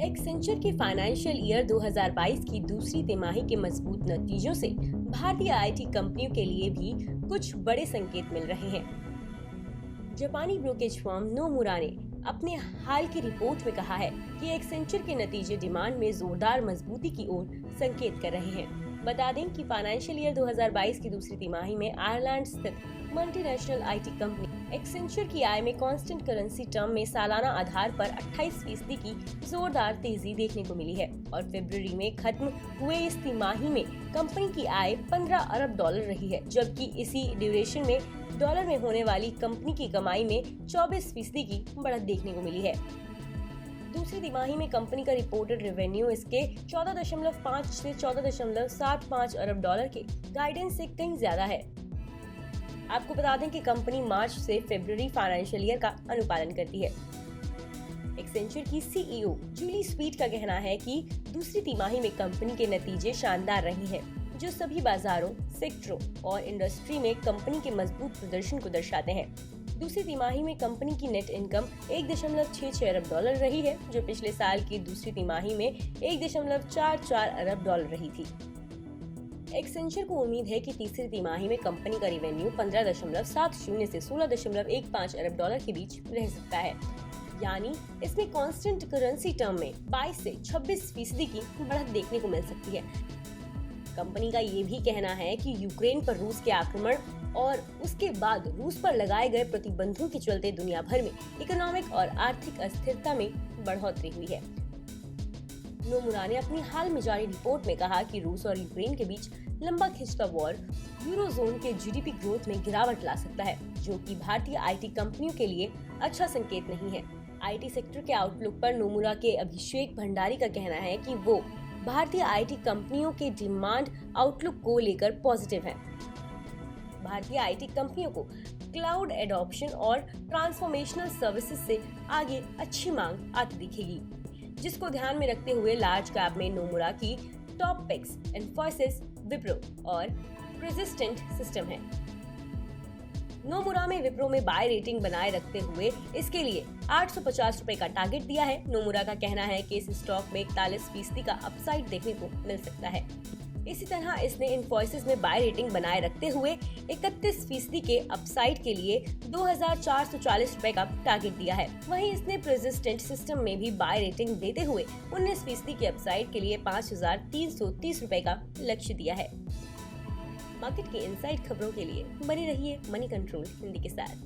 Accenture के financial year 2022 की दूसरी तिमाही के मजबूत नतीजों से भारतीय आईटी कंपनियों के लिए भी कुछ बड़े संकेत मिल रहे हैं। जापानी ब्रोकेज फर्म नोमुरा ने अपने हाल की रिपोर्ट में कहा है कि एक्सेंचर के नतीजे डिमांड में जोरदार मजबूती की ओर संकेत कर रहे हैं। बता दें कि फाइनेंशियल ईयर 2022 की दूसरी तिमाही में आयरलैंड स्थित मल्टीनेशनल आईटी कंपनी एक्सेंचर की आय में कांस्टेंट करेंसी टर्म में सालाना आधार पर 28% की जोरदार तेजी देखने को मिली है और फरवरी में खत्म हुए इस तिमाही में कंपनी की आय 15 अरब डॉलर रही है, जबकि इसी ड्यूरेशन में डॉलर में होने वाली कंपनी की कमाई में 24% की बढ़त देखने को मिली है। दूसरी तिमाही में कंपनी का रिपोर्टेड रेवेन्यू इसके 14.5 से 14.75 अरब डॉलर के गाइडेंस से कहीं ज्यादा है। आपको बता दें कि कंपनी मार्च से फरवरी फाइनेंशियल ईयर का अनुपालन करती है। एक्सेंचर की सीईओ जूली स्वीट का कहना है कि दूसरी तिमाही में कंपनी के नतीजे शानदार रहे हैं, जो सभी बाजारों, सेक्टरों और इंडस्ट्री में कंपनी के मजबूत प्रदर्शन को दर्शाते हैं। दूसरी तिमाही में कंपनी की नेट इनकम 1.66 अरब डॉलर रही है, जो पिछले साल की दूसरी तिमाही में 1.44 अरब डॉलर रही थी। एक्सेंचर को उम्मीद है कि तीसरी तिमाही में कंपनी का रेवेन्यू 15.70 से 16.15 अरब डॉलर के बीच रह सकता है, यानी इसमें कांस्टेंट करेंसी टर्म में 22 से 26% की बढ़त देखने को मिल सकती है। कंपनी का ये भी कहना है कि यूक्रेन पर रूस के आक्रमण और उसके बाद रूस पर लगाए गए प्रतिबंधों के चलते दुनिया भर में इकोनॉमिक और आर्थिक अस्थिरता में बढ़ोतरी हुई है। नोमुरा ने अपनी हाल में जारी रिपोर्ट में कहा कि रूस और यूक्रेन के बीच लंबा खिंचता वॉर यूरोजोन के जीडीपी ग्रोथ में गिरावट ला सकता है, जो कि भारतीय आईटी कंपनियों के लिए अच्छा संकेत नहीं है। आईटी सेक्टर के आउटलुक पर नोमुरा के अभिषेक भंडारी का कहना है कि वो भारतीय आईटी कंपनियों के डिमांड आउटलुक को लेकर पॉजिटिव हैं। भारतीय आईटी कंपनियों को क्लाउड एडॉप्शन और ट्रांसफॉर्मेशनल सर्विसेज से आगे अच्छी मांग आती दिखेगी, जिसको ध्यान में रखते हुए लार्ज कैप में नोमुरा की टॉप पिक्स इन्फोसिस, विप्रो और प्रेसिस्टेंट सिस्टम है। नोमुरा में विप्रो में बाय रेटिंग बनाए रखते हुए इसके लिए 850 रुपए का टारगेट दिया है। नोमुरा का कहना है कि इस स्टॉक में 41% का अपसाइड देखने को मिल सकता है। इसी तरह इसने इन्फोसिस में बाय रेटिंग बनाए रखते हुए 31% के अपसाइड के लिए 2440 रुपए का टारगेट दिया है। वहीं इसने प्रेसिस्टेंट सिस्टम में भी बाय रेटिंग देते हुए 19% के अपसाइड के लिए 5330 रुपए का लक्ष्य दिया है। मार्केट के इनसाइड खबरों के लिए बने रहिए मनी कंट्रोल हिंदी के साथ।